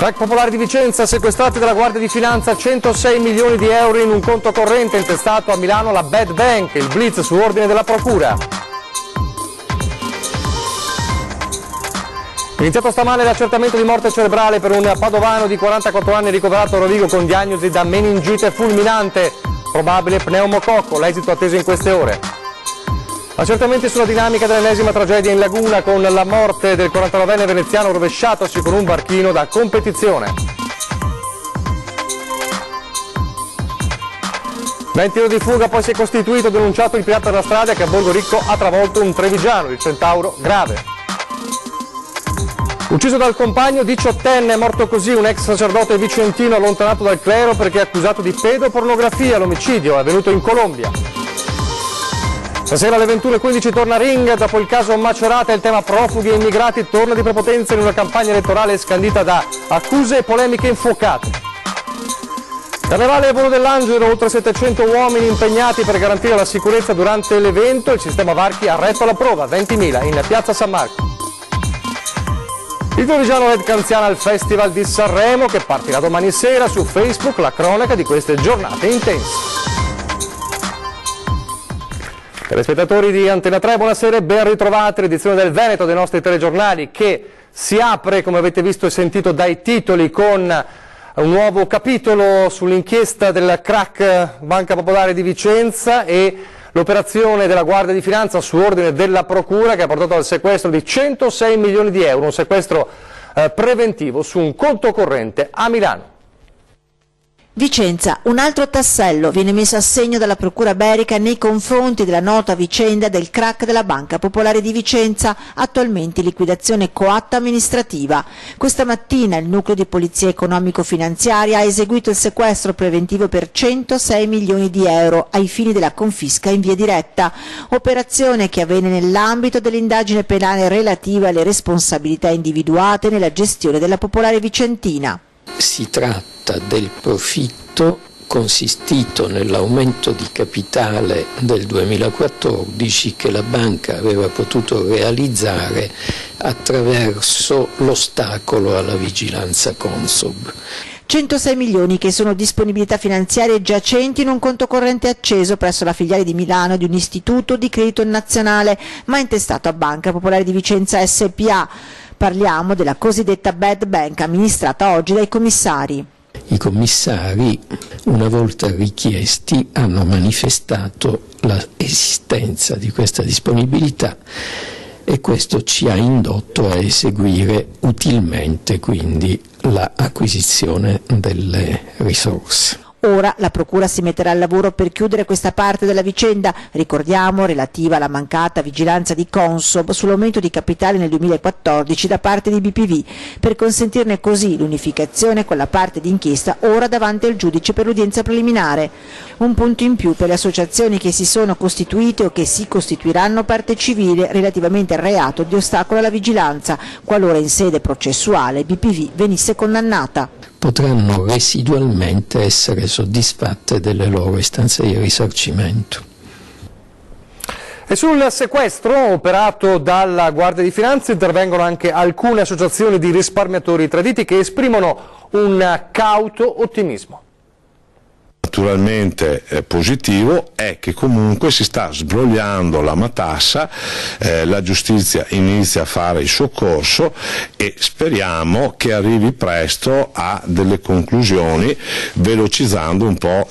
Crack Popolare di Vicenza, sequestrati dalla Guardia di Finanza 106 milioni di euro in un conto corrente intestato a Milano alla Bad Bank, il blitz su ordine della Procura. Iniziato stamane l'accertamento di morte cerebrale per un padovano di 44 anni ricoverato a Rovigo con diagnosi da meningite fulminante, probabile pneumococco, l'esito atteso in queste ore. Accertamenti sulla dinamica dell'ennesima tragedia in laguna con la morte del 49enne veneziano rovesciatosi con un barchino da competizione. 20 ore di fuga, poi si è costituito, denunciato il pirata della strada che a Borgo Ricco ha travolto un trevigiano, il Centauro grave. Ucciso dal compagno, 18enne, morto così un ex sacerdote vicentino allontanato dal clero perché è accusato di pedopornografia. L'omicidio è avvenuto in Colombia. Stasera alle 21:15 torna Ring, dopo il caso Macerata il tema profughi e immigrati torna di prepotenza in una campagna elettorale scandita da accuse e polemiche infuocate. Carnevale e Volo dell'Angelo, oltre 700 uomini impegnati per garantire la sicurezza durante l'evento, il sistema Varchi ha retto alla prova, 20.000 in piazza San Marco. Il Trevigiano Red Canziana al Festival di Sanremo che partirà domani sera, su Facebook la cronaca di queste giornate intense. Telespettatori di Antena 3, buonasera e ben ritrovati. L'edizione del Veneto dei nostri telegiornali che si apre, come avete visto e sentito dai titoli, con un nuovo capitolo sull'inchiesta del crack Banca Popolare di Vicenza e l'operazione della Guardia di Finanza su ordine della Procura che ha portato al sequestro di 106 milioni di euro, un sequestro preventivo su un conto corrente a Milano. Vicenza, un altro tassello viene messo a segno dalla Procura Berica nei confronti della nota vicenda del crack della Banca Popolare di Vicenza, attualmente in liquidazione coatta amministrativa. Questa mattina il nucleo di polizia economico-finanziaria ha eseguito il sequestro preventivo per 106 milioni di euro ai fini della confisca in via diretta, operazione che avvenne nell'ambito dell'indagine penale relativa alle responsabilità individuate nella gestione della Popolare Vicentina. Si tratta del profitto consistito nell'aumento di capitale del 2014 che la banca aveva potuto realizzare attraverso l'ostacolo alla vigilanza Consob. 106 milioni che sono disponibilità finanziarie giacenti in un conto corrente acceso presso la filiale di Milano di un istituto di credito nazionale, ma intestato a Banca Popolare di Vicenza SPA. Parliamo della cosiddetta Bad Bank amministrata oggi dai commissari. I commissari, una volta richiesti, hanno manifestato l'esistenza di questa disponibilità e questo ci ha indotto a eseguire utilmente quindi l'acquisizione delle risorse. Ora la Procura si metterà al lavoro per chiudere questa parte della vicenda, ricordiamo relativa alla mancata vigilanza di Consob sull'aumento di capitale nel 2014 da parte di BPV, per consentirne così l'unificazione con la parte d'inchiesta ora davanti al giudice per l'udienza preliminare. Un punto in più per le associazioni che si sono costituite o che si costituiranno parte civile relativamente al reato di ostacolo alla vigilanza, qualora in sede processuale BPV venisse condannata. Potranno residualmente essere soddisfatte delle loro istanze di risarcimento. E sul sequestro operato dalla Guardia di Finanza intervengono anche alcune associazioni di risparmiatori traditi che esprimono un cauto ottimismo. Naturalmente positivo è che comunque si sta sbrogliando la matassa, la giustizia inizia a fare il suo corso e speriamo che arrivi presto a delle conclusioni, velocizzando un po'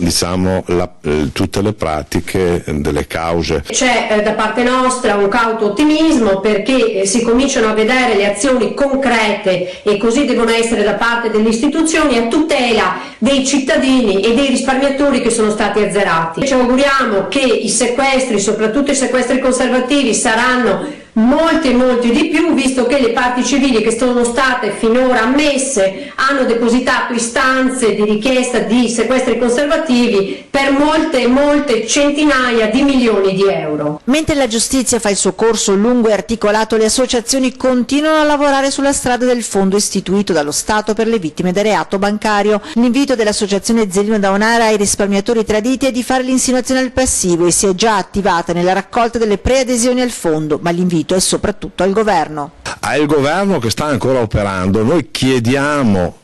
tutte le pratiche delle cause. C'è da parte nostra un cauto ottimismo perché si cominciano a vedere le azioni concrete e così devono essere da parte delle istituzioni a tutela dei cittadini e dei risparmiatori che sono stati azzerati. Ci auguriamo che i sequestri, soprattutto i sequestri conservativi, saranno molti di più, visto che le parti civili che sono state finora ammesse hanno depositato istanze di richiesta di sequestri conservativi per molte centinaia di milioni di euro. Mentre la giustizia fa il suo corso lungo e articolato, le associazioni continuano a lavorare sulla strada del fondo istituito dallo Stato per le vittime del reato bancario. L'invito dell'associazione Zelino Daunara ai risparmiatori traditi è di fare l'insinuazione al passivo e si è già attivata nella raccolta delle preadesioni al fondo, ma l'invito Parlamento e soprattutto al Governo. Al Governo che sta ancora operando, noi chiediamo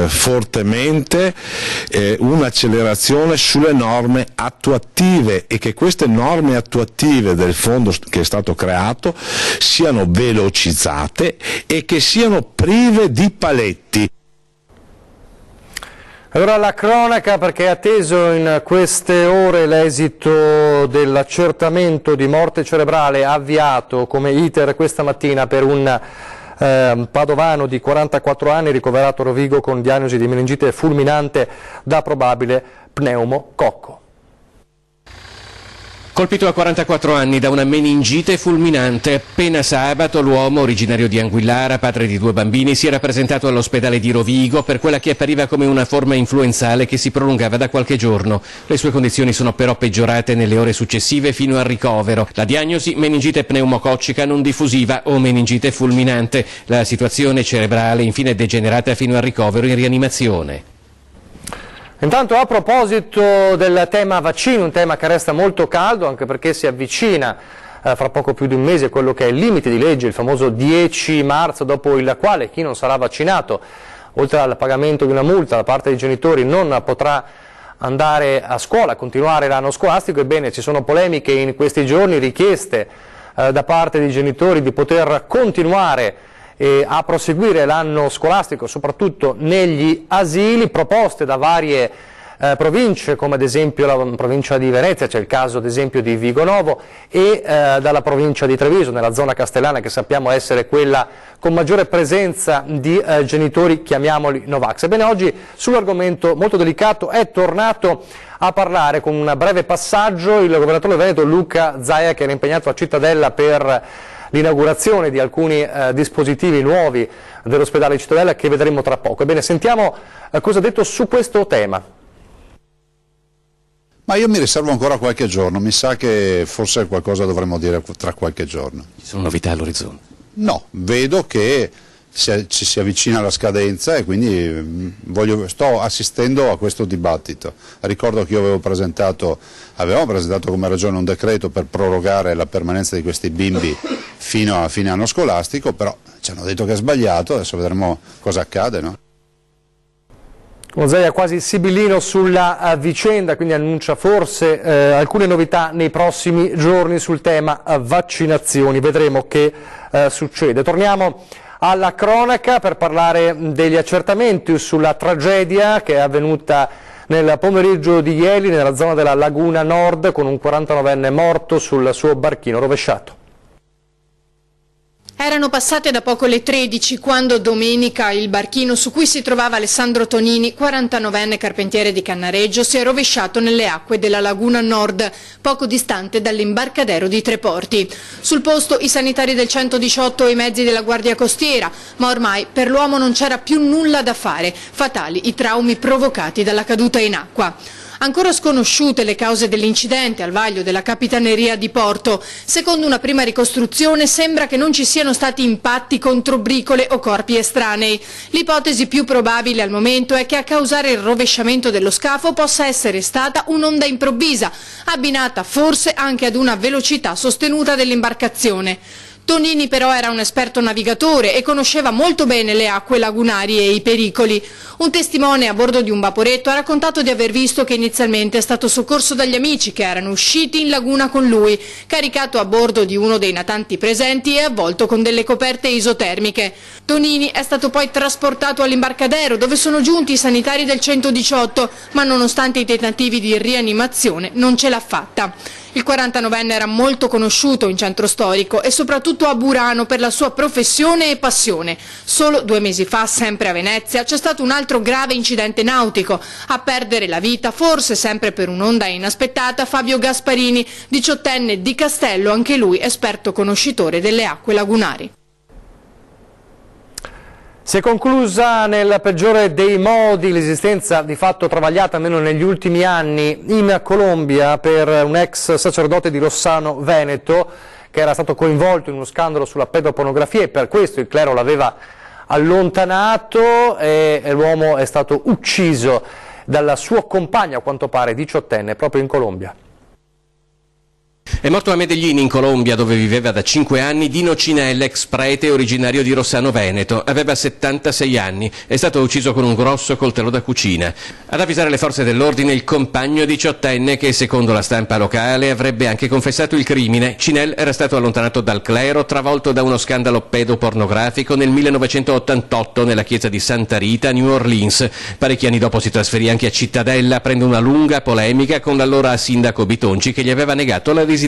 fortemente un'accelerazione sulle norme attuative e che queste norme attuative del fondo che è stato creato siano velocizzate e che siano prive di paletti. Allora la cronaca, perché è atteso in queste ore l'esito dell'accertamento di morte cerebrale avviato come iter questa mattina per un padovano di 44 anni ricoverato a Rovigo con diagnosi di meningite fulminante da probabile pneumococco. Colpito a 44 anni da una meningite fulminante, appena sabato l'uomo, originario di Anguillara, padre di 2 bambini, si era presentato all'ospedale di Rovigo per quella che appariva come una forma influenzale che si prolungava da qualche giorno. Le sue condizioni sono però peggiorate nelle ore successive fino al ricovero. La diagnosi: meningite pneumococcica non diffusiva o meningite fulminante. La situazione cerebrale infine è degenerata fino al ricovero in rianimazione. Intanto, a proposito del tema vaccino, un tema che resta molto caldo anche perché si avvicina fra poco più di un mese quello che è il limite di legge, il famoso 10 marzo, dopo il quale chi non sarà vaccinato, oltre al pagamento di una multa da parte dei genitori, non potrà andare a scuola, continuare l'anno scolastico. Ebbene, ci sono polemiche in questi giorni, richieste da parte dei genitori di poter continuare a proseguire l'anno scolastico, soprattutto negli asili, proposte da varie province, come ad esempio la provincia di Venezia, c'è il caso ad esempio di Vigonovo, e dalla provincia di Treviso, nella zona castellana, che sappiamo essere quella con maggiore presenza di genitori, chiamiamoli Novax. Ebbene, oggi sull'argomento molto delicato è tornato a parlare con un breve passaggio il governatore del Veneto Luca Zaia, che era impegnato a Cittadella per l'inaugurazione di alcuni dispositivi nuovi dell'ospedale Cittadella, che vedremo tra poco. Ebbene, sentiamo cosa ha detto su questo tema. Ma io mi riservo ancora qualche giorno, mi sa che forse qualcosa dovremmo dire tra qualche giorno. Ci sono novità all'orizzonte? No, vedo che ci si avvicina alla scadenza e quindi sto assistendo a questo dibattito. Ricordo che io avevamo presentato come Regione un decreto per prorogare la permanenza di questi bimbi fino a fine anno scolastico, però ci hanno detto che è sbagliato, adesso vedremo cosa accade, no? Zaia quasi sibillino sulla vicenda, quindi annuncia forse alcune novità nei prossimi giorni sul tema vaccinazioni. Vedremo che succede. Torniamo alla cronaca per parlare degli accertamenti sulla tragedia che è avvenuta nel pomeriggio di ieri nella zona della Laguna Nord, con un 49enne morto sul suo barchino rovesciato. Erano passate da poco le 13 quando domenica il barchino su cui si trovava Alessandro Tonini, 49enne carpentiere di Cannareggio, si è rovesciato nelle acque della Laguna Nord, poco distante dall'imbarcadero di Treporti. Sul posto i sanitari del 118 e i mezzi della Guardia Costiera, ma ormai per l'uomo non c'era più nulla da fare, fatali i traumi provocati dalla caduta in acqua. Ancora sconosciute le cause dell'incidente al vaglio della Capitaneria di Porto. Secondo una prima ricostruzione sembra che non ci siano stati impatti contro bricole o corpi estranei. L'ipotesi più probabile al momento è che a causare il rovesciamento dello scafo possa essere stata un'onda improvvisa, abbinata forse anche ad una velocità sostenuta dell'imbarcazione. Tonini però era un esperto navigatore e conosceva molto bene le acque lagunari e i pericoli. Un testimone a bordo di un vaporetto ha raccontato di aver visto che inizialmente è stato soccorso dagli amici che erano usciti in laguna con lui, caricato a bordo di uno dei natanti presenti e avvolto con delle coperte isotermiche. Tonini è stato poi trasportato all'imbarcadero, dove sono giunti i sanitari del 118, ma nonostante i tentativi di rianimazione non ce l'ha fatta. Il 49enne era molto conosciuto in centro storico e soprattutto a Burano per la sua professione e passione. Solo 2 mesi fa, sempre a Venezia, c'è stato un altro grave incidente nautico. A perdere la vita, forse sempre per un'onda inaspettata, Fabio Gasparini, 18enne di Castello, anche lui esperto conoscitore delle acque lagunari. Si è conclusa nel peggiore dei modi l'esistenza di fatto travagliata, almeno negli ultimi anni, in Colombia per un ex sacerdote di Rossano Veneto che era stato coinvolto in uno scandalo sulla pedopornografia e per questo il clero l'aveva allontanato e l'uomo è stato ucciso dal suo compagno, a quanto pare 18enne, proprio in Colombia. È morto a Medellin, in Colombia, dove viveva da 5 anni, Dino Cinella, ex prete originario di Rossano Veneto. Aveva 76 anni. È stato ucciso con un grosso coltello da cucina. Ad avvisare le forze dell'ordine il compagno 18enne che, secondo la stampa locale, avrebbe anche confessato il crimine. Cinella era stato allontanato dal clero, travolto da uno scandalo pedopornografico nel 1988 nella chiesa di Santa Rita, New Orleans. Parecchi anni dopo si trasferì anche a Cittadella, aprendo una lunga polemica con l'allora sindaco Bitonci, che gli aveva negato la residenza.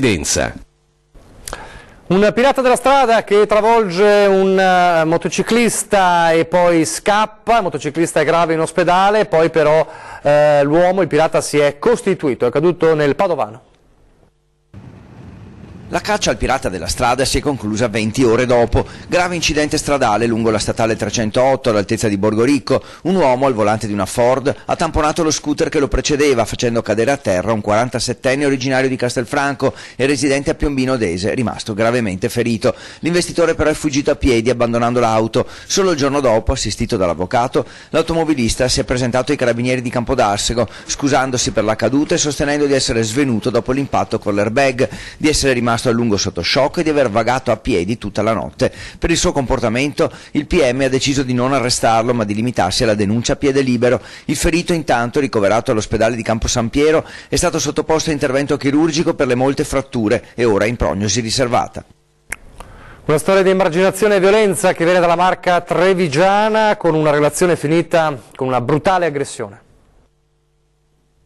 Un pirata della strada che travolge un motociclista e poi scappa, il motociclista è grave in ospedale, poi però il pirata si è costituito, è caduto nel Padovano. La caccia al pirata della strada si è conclusa 20 ore dopo. Grave incidente stradale lungo la statale 308 all'altezza di Borgoricco. Un uomo al volante di una Ford ha tamponato lo scooter che lo precedeva, facendo cadere a terra un 47enne originario di Castelfranco e residente a Piombino Dese, rimasto gravemente ferito. L'investitore però è fuggito a piedi abbandonando l'auto. Solo il giorno dopo, assistito dall'avvocato, l'automobilista si è presentato ai carabinieri di Campodarsego, scusandosi per la caduta e sostenendo di essere svenuto dopo l'impatto con l'airbag, di essere rimasto a lungo sotto shock e di aver vagato a piedi tutta la notte. Per il suo comportamento il PM ha deciso di non arrestarlo, ma di limitarsi alla denuncia a piede libero. Il ferito, intanto, ricoverato all'ospedale di Campo San Piero, è stato sottoposto a intervento chirurgico per le molte fratture e ora in prognosi riservata. Una storia di emarginazione e violenza che viene dalla Marca trevigiana, con una relazione finita con una brutale aggressione.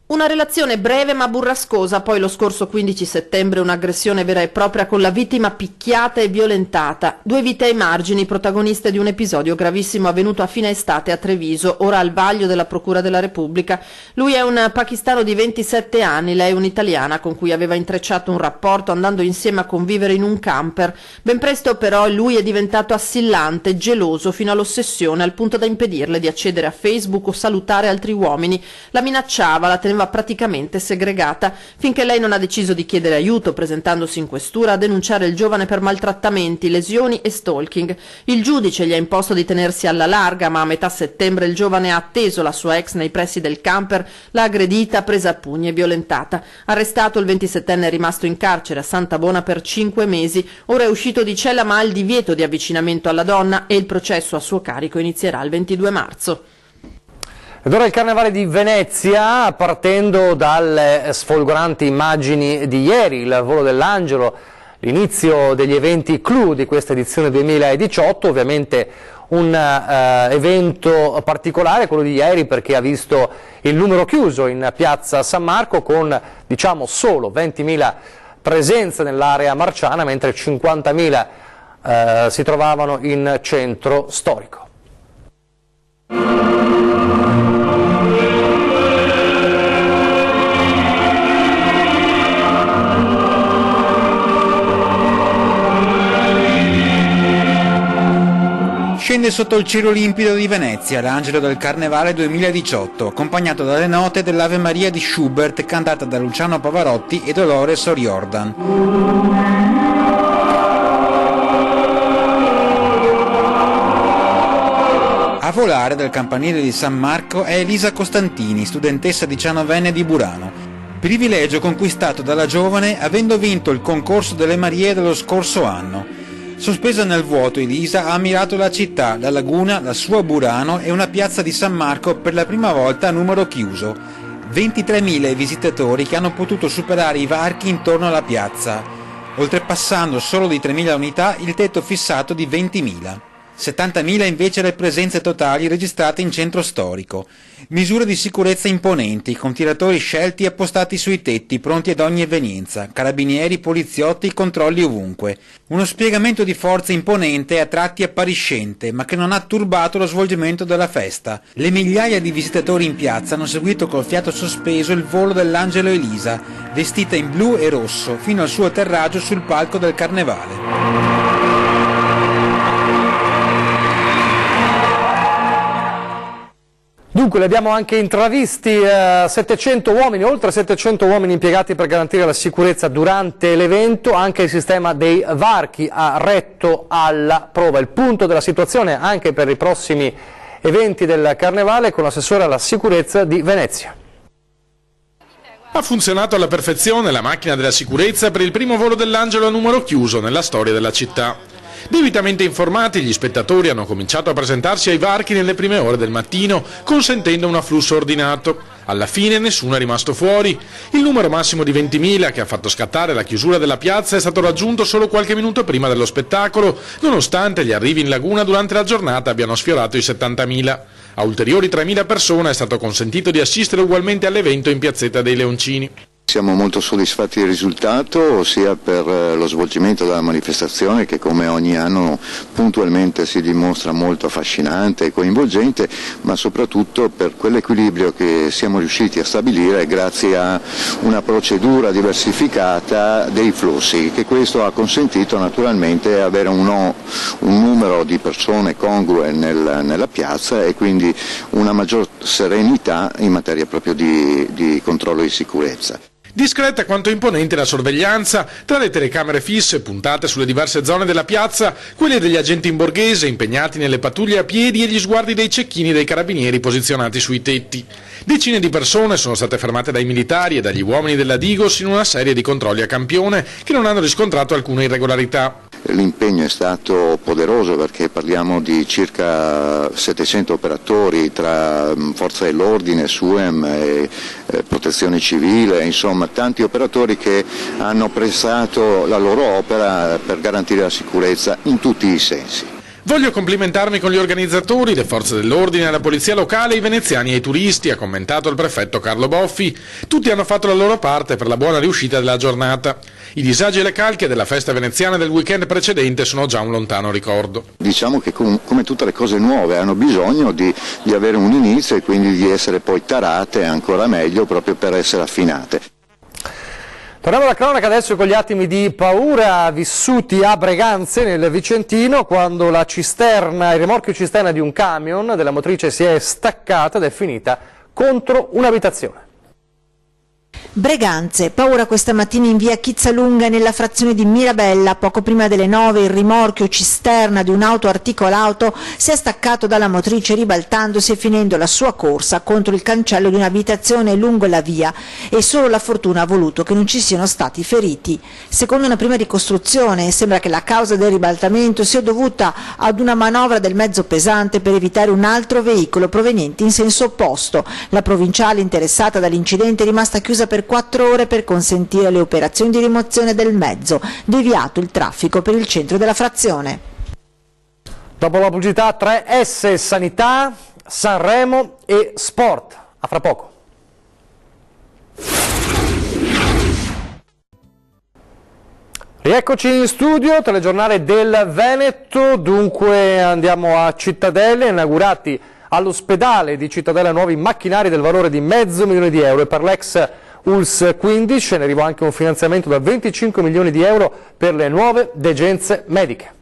Una relazione breve ma burrascosa, poi lo scorso 15 settembre un'aggressione vera e propria con la vittima picchiata e violentata. 2 vite ai margini, protagoniste di un episodio gravissimo avvenuto a fine estate a Treviso, ora al vaglio della Procura della Repubblica. Lui è un pakistano di 27 anni, lei un'italiana con cui aveva intrecciato un rapporto andando insieme a convivere in un camper. Ben presto però lui è diventato assillante, geloso fino all'ossessione, al punto da impedirle di accedere a Facebook o salutare altri uomini. La minacciava, la teneva praticamente segregata, finché lei non ha deciso di chiedere aiuto, presentandosi in questura a denunciare il giovane per maltrattamenti, lesioni e stalking. Il giudice gli ha imposto di tenersi alla larga, ma a metà settembre il giovane ha atteso la sua ex nei pressi del camper, l'ha aggredita, presa a pugni e violentata. Arrestato, il 27enne è rimasto in carcere a Santa Bona per 5 mesi, ora è uscito di cella ma ha il divieto di avvicinamento alla donna e il processo a suo carico inizierà il 22 marzo. Ed ora il Carnevale di Venezia, partendo dalle sfolgoranti immagini di ieri, il volo dell'Angelo, l'inizio degli eventi clou di questa edizione 2018, ovviamente un evento particolare, quello di ieri, perché ha visto il numero chiuso in piazza San Marco con, diciamo, solo 20.000 presenze nell'area marciana, mentre 50.000 si trovavano in centro storico. Scende sotto il cielo limpido di Venezia l'Angelo del Carnevale 2018, accompagnato dalle note dell'Ave Maria di Schubert cantata da Luciano Pavarotti e Dolores O'Riordan. A volare dal campanile di San Marco è Elisa Costantini, studentessa 19enne di Burano. Privilegio conquistato dalla giovane avendo vinto il concorso delle Marie dello scorso anno. Sospesa nel vuoto, Elisa ha ammirato la città, la laguna, la sua Burano e una piazza di San Marco per la prima volta a numero chiuso. 23.000 i visitatori che hanno potuto superare i varchi intorno alla piazza, oltrepassando solo di 3.000 unità il tetto fissato di 20.000. 70.000 invece le presenze totali registrate in centro storico. Misure di sicurezza imponenti, con tiratori scelti appostati sui tetti, pronti ad ogni evenienza, carabinieri, poliziotti, controlli ovunque. Uno spiegamento di forza imponente e a tratti appariscente, ma che non ha turbato lo svolgimento della festa. Le migliaia di visitatori in piazza hanno seguito col fiato sospeso il volo dell'Angelo Elisa, vestita in blu e rosso, fino al suo atterraggio sul palco del Carnevale. Dunque li abbiamo anche intravisti, 700 uomini, oltre 700 uomini impiegati per garantire la sicurezza durante l'evento. Anche il sistema dei varchi ha retto alla prova. Il punto della situazione anche per i prossimi eventi del Carnevale con l'assessore alla sicurezza di Venezia. Ha funzionato alla perfezione la macchina della sicurezza per il primo volo dell'Angelo a numero chiuso nella storia della città. Debitamente informati, gli spettatori hanno cominciato a presentarsi ai varchi nelle prime ore del mattino, consentendo un afflusso ordinato. Alla fine nessuno è rimasto fuori. Il numero massimo di 20.000 che ha fatto scattare la chiusura della piazza è stato raggiunto solo qualche minuto prima dello spettacolo, nonostante gli arrivi in laguna durante la giornata abbiano sfiorato i 70.000. A ulteriori 3.000 persone è stato consentito di assistere ugualmente all'evento in Piazzetta dei Leoncini. Siamo molto soddisfatti del risultato, sia per lo svolgimento della manifestazione che come ogni anno puntualmente si dimostra molto affascinante e coinvolgente, ma soprattutto per quell'equilibrio che siamo riusciti a stabilire grazie a una procedura diversificata dei flussi, che questo ha consentito naturalmente avere un numero di persone congrue nella piazza e quindi una maggior serenità in materia proprio di controllo di sicurezza. Discreta quanto imponente la sorveglianza, tra le telecamere fisse puntate sulle diverse zone della piazza, quelle degli agenti in borghese impegnati nelle pattuglie a piedi e gli sguardi dei cecchini dei carabinieri posizionati sui tetti. Decine di persone sono state fermate dai militari e dagli uomini della Digos in una serie di controlli a campione che non hanno riscontrato alcuna irregolarità. L'impegno è stato poderoso perché parliamo di circa 700 operatori tra Forza dell'Ordine, SUEM e Protezione Civile, insomma tanti operatori che hanno prestato la loro opera per garantire la sicurezza in tutti i sensi. Voglio complimentarmi con gli organizzatori, le forze dell'ordine, la polizia locale, i veneziani e i turisti, ha commentato il prefetto Carlo Boffi. Tutti hanno fatto la loro parte per la buona riuscita della giornata. I disagi e le calche della festa veneziana del weekend precedente sono già un lontano ricordo. Diciamo che come tutte le cose nuove hanno bisogno di avere un inizio e quindi di essere poi tarate ancora meglio proprio per essere affinate. Torniamo alla cronaca adesso con gli attimi di paura vissuti a Breganze nel Vicentino quando il rimorchio cisterna di un camion della motrice si è staccata ed è finita contro un'abitazione. Breganze, paura questa mattina in via Chizzalunga nella frazione di Mirabella. Poco prima delle 9 il rimorchio cisterna di un'auto articolato si è staccato dalla motrice ribaltandosi e finendo la sua corsa contro il cancello di un'abitazione lungo la via e solo la fortuna ha voluto che non ci siano stati feriti. Secondo una prima ricostruzione sembra che la causa del ribaltamento sia dovuta ad una manovra del mezzo pesante per evitare un altro veicolo proveniente in senso opposto. La provinciale interessata dall'incidente è rimasta chiusa per 4 ore per consentire le operazioni di rimozione del mezzo, deviato il traffico per il centro della frazione. Dopo la pubblicità 3S, sanità, Sanremo e sport. A fra poco. Rieccoci in studio, telegiornale del Veneto, dunque andiamo a Cittadella, inaugurati all'ospedale di Cittadella nuovi macchinari del valore di €500.000 e per l'ex ULS 15 ne arriva anche un finanziamento da 25 milioni di euro per le nuove degenze mediche.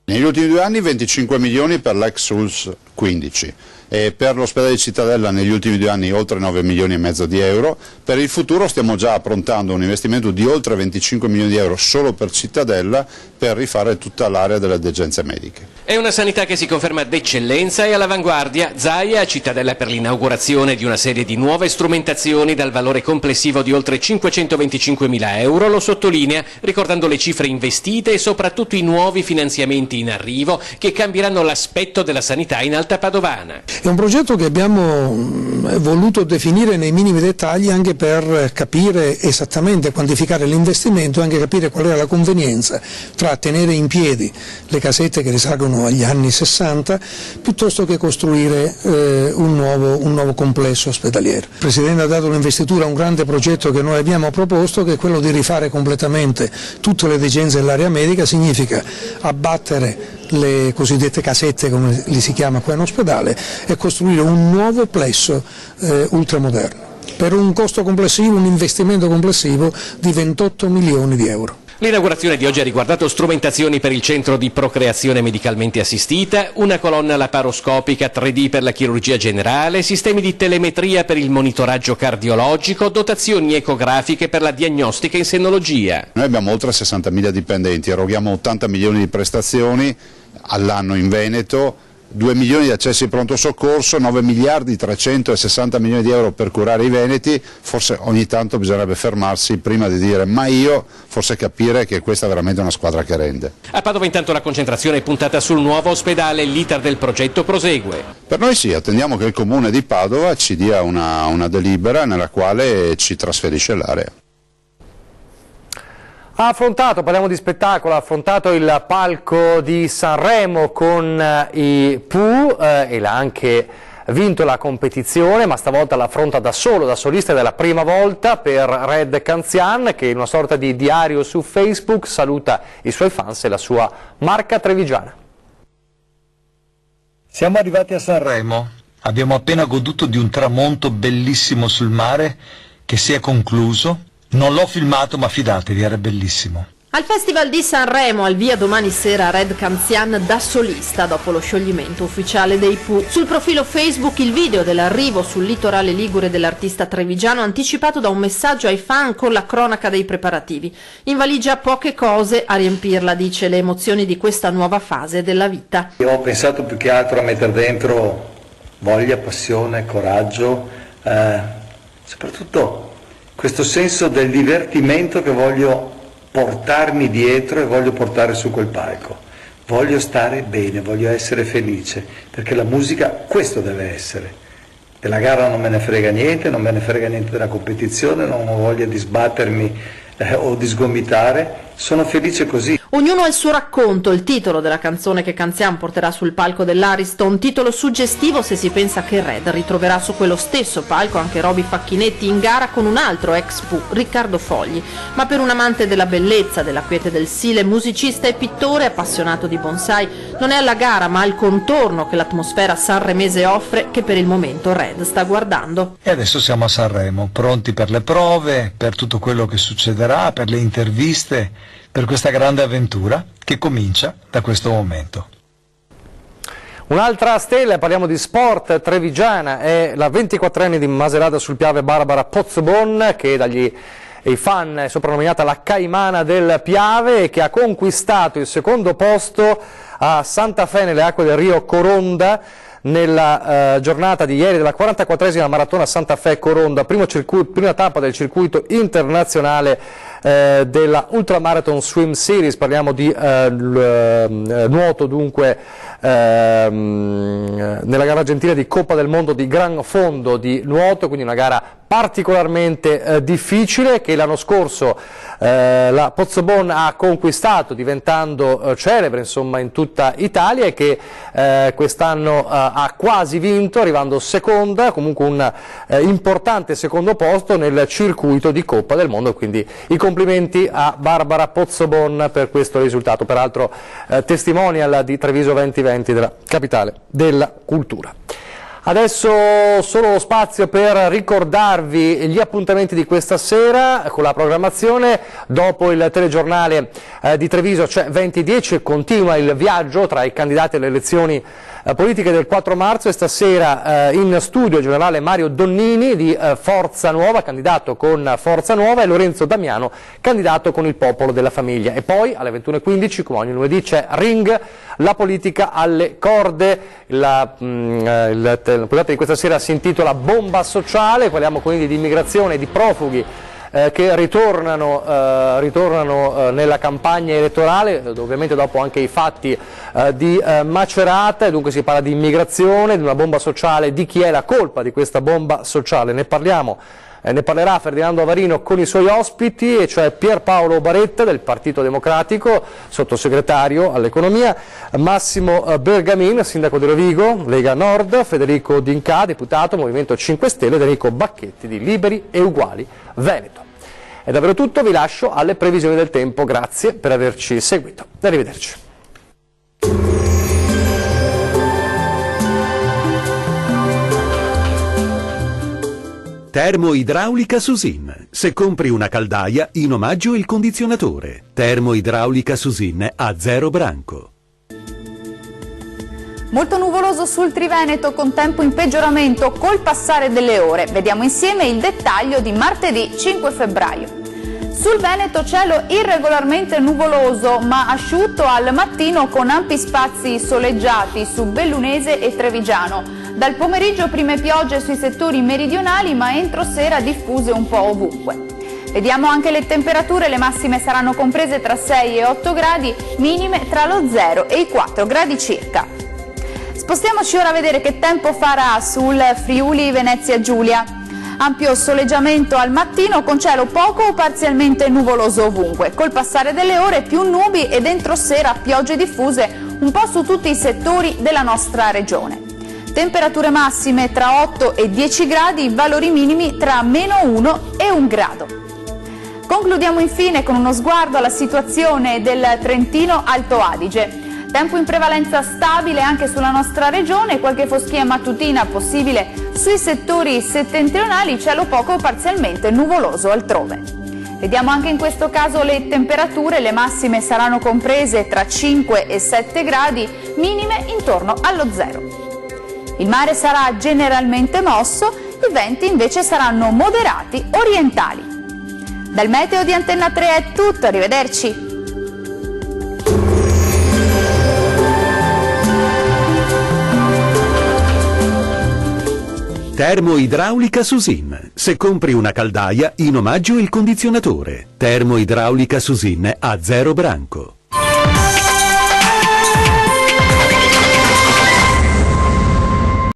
Negli ultimi 2 anni 25 milioni per l'ex ULS 15 e per l'ospedale di Cittadella negli ultimi 2 anni oltre 9 milioni e mezzo di euro. Per il futuro stiamo già approntando un investimento di oltre 25 milioni di euro solo per Cittadella per rifare tutta l'area delle degenze mediche. È una sanità che si conferma d'eccellenza e all'avanguardia. Zaia a Cittadella per l'inaugurazione di una serie di nuove strumentazioni dal valore complessivo di oltre 525.000 euro, lo sottolinea ricordando le cifre investite e soprattutto i nuovi finanziamenti in arrivo che cambieranno l'aspetto della sanità in Alta Padovana. È un progetto che abbiamo voluto definire nei minimi dettagli anche per capire esattamente, quantificare l'investimento e anche capire qual era la convenienza tra tenere in piedi le casette che risalgono agli anni 60 piuttosto che costruire un nuovo complesso ospedaliero. Il Presidente ha dato un'investitura a un grande progetto che noi abbiamo proposto, che è quello di rifare completamente tutte le degenze dell'area medica. Significa abbattere le cosiddette casette, come li si chiama qua in ospedale, e costruire un nuovo plesso ultramoderno per un costo complessivo, un investimento complessivo di 28 milioni di euro. L'inaugurazione di oggi ha riguardato strumentazioni per il centro di procreazione medicalmente assistita, una colonna laparoscopica 3D per la chirurgia generale, sistemi di telemetria per il monitoraggio cardiologico, dotazioni ecografiche per la diagnostica in sennologia. Noi abbiamo oltre 60.000 dipendenti, eroghiamo 80 milioni di prestazioni all'anno in Veneto, 2 milioni di accessi pronto soccorso, 9 miliardi 360 milioni di euro per curare i veneti, forse ogni tanto bisognerebbe fermarsi prima di dire ma io, forse capire che questa è veramente una squadra che rende. A Padova intanto la concentrazione è puntata sul nuovo ospedale, l'iter del progetto prosegue. Per noi sì, attendiamo che il Comune di Padova ci dia una delibera nella quale ci trasferisce l'area. Ha affrontato, parliamo di spettacolo, ha affrontato il palco di Sanremo con i Pooh e l'ha anche vinto la competizione, ma stavolta l'affronta da solo, da solista, ed è la prima volta per Red Canzian, che in una sorta di diario su Facebook saluta i suoi fans e la sua marca trevigiana. Siamo arrivati a Sanremo, abbiamo appena goduto di un tramonto bellissimo sul mare che si è concluso. Non l'ho filmato, ma fidatevi, era bellissimo. Al Festival di Sanremo, al via domani sera Red Canzian da solista dopo lo scioglimento ufficiale dei Pooh. Sul profilo Facebook il video dell'arrivo sul litorale ligure dell'artista trevigiano anticipato da un messaggio ai fan con la cronaca dei preparativi. In valigia poche cose a riempirla, dice, le emozioni di questa nuova fase della vita. Io ho pensato più che altro a mettere dentro voglia, passione, coraggio, soprattutto questo senso del divertimento che voglio portarmi dietro e voglio portare su quel palco. Voglio stare bene, voglio essere felice, perché la musica questo deve essere. Della gara non me ne frega niente, non me ne frega niente della competizione, non ho voglia di sbattermi o di sgomitare, sono felice così. Ognuno ha il suo racconto, il titolo della canzone che Canzian porterà sul palco dell'Ariston, titolo suggestivo se si pensa che Red ritroverà su quello stesso palco anche Roby Facchinetti in gara con un altro ex Pooh, Riccardo Fogli. Ma per un amante della bellezza, della quiete del stile, musicista e pittore appassionato di bonsai, non è alla gara ma al contorno che l'atmosfera sanremese offre che per il momento Red sta guardando. E adesso siamo a Sanremo, pronti per le prove, per tutto quello che succederà, per le interviste, per questa grande avventura che comincia da questo momento. Un'altra stella, parliamo di sport trevigiana, è la 24enne di Macerata sul Piave Barbara Pozzobon, che dagli fan è soprannominata la Caimana del Piave e che ha conquistato il secondo posto a Santa Fe nelle acque del Rio Coronda nella giornata di ieri della 44esima maratona Santa Fe Coronda, prima tappa del circuito internazionale della Ultramarathon Swim Series. Parliamo di nuoto dunque nella gara argentina di Coppa del Mondo di Gran Fondo di nuoto, quindi una gara particolarmente difficile che l'anno scorso la Pozzobon ha conquistato diventando celebre insomma in tutta Italia e che quest'anno ha quasi vinto arrivando seconda, comunque un importante secondo posto nel circuito di Coppa del Mondo, quindi i complimenti a Barbara Pozzobon per questo risultato, peraltro testimonial di Treviso 2020 della capitale della cultura. Adesso solo spazio per ricordarvi gli appuntamenti di questa sera con la programmazione. Dopo il telegiornale di Treviso, cioè 20:10, continua il viaggio tra i candidati alle elezioni politiche del 4 marzo e stasera in studio il generale Mario Donnini di Forza Nuova, candidato con Forza Nuova, e Lorenzo Damiano, candidato con il Popolo della Famiglia. E poi alle 21:15, come ogni lunedì, c'è Ring, la politica alle corde. La puntata di questa sera si intitola Bomba sociale, parliamo quindi di immigrazione e di profughi che ritornano nella campagna elettorale, ovviamente dopo anche i fatti di Macerata, e dunque si parla di immigrazione, di una bomba sociale, di chi è la colpa di questa bomba sociale. Ne parlerà Ferdinando Avarino con i suoi ospiti, e cioè Pierpaolo Baretta del Partito Democratico, sottosegretario all'economia, Massimo Bergamin, sindaco di Rovigo, Lega Nord, Federico D'Inca, deputato Movimento 5 Stelle, ed Enrico Bacchetti di Liberi e Uguali Veneto. È davvero tutto, vi lascio alle previsioni del tempo, grazie per averci seguito, arrivederci. Termoidraulica Susin. Se compri una caldaia, in omaggio il condizionatore. Termoidraulica Susin a 0 branco. Molto nuvoloso sul Triveneto con tempo in peggioramento col passare delle ore. Vediamo insieme il dettaglio di martedì 5 febbraio. Sul Veneto cielo irregolarmente nuvoloso ma asciutto al mattino con ampi spazi soleggiati su Bellunese e Trevigiano. Dal pomeriggio prime piogge sui settori meridionali ma entro sera diffuse un po' ovunque. Vediamo anche le temperature, le massime saranno comprese tra 6 e 8 gradi, minime tra lo 0 e i 4 gradi circa. Spostiamoci ora a vedere che tempo farà sul Friuli Venezia Giulia. Ampio soleggiamento al mattino con cielo poco o parzialmente nuvoloso ovunque, col passare delle ore più nubi ed entro sera piogge diffuse un po' su tutti i settori della nostra regione. Temperature massime tra 8 e 10 gradi, valori minimi tra -1 e 1 grado. Concludiamo infine con uno sguardo alla situazione del Trentino Alto Adige. Tempo in prevalenza stabile anche sulla nostra regione, qualche foschia mattutina possibile sui settori settentrionali, cielo poco o parzialmente nuvoloso altrove. Vediamo anche in questo caso le temperature, le massime saranno comprese tra 5 e 7 gradi, minime intorno allo 0. Il mare sarà generalmente mosso, i venti invece saranno moderati orientali. Dal meteo di Antenna 3 è tutto, arrivederci. Termoidraulica Susin. Se compri una caldaia, in omaggio il condizionatore. Termoidraulica Susin a 0 branco.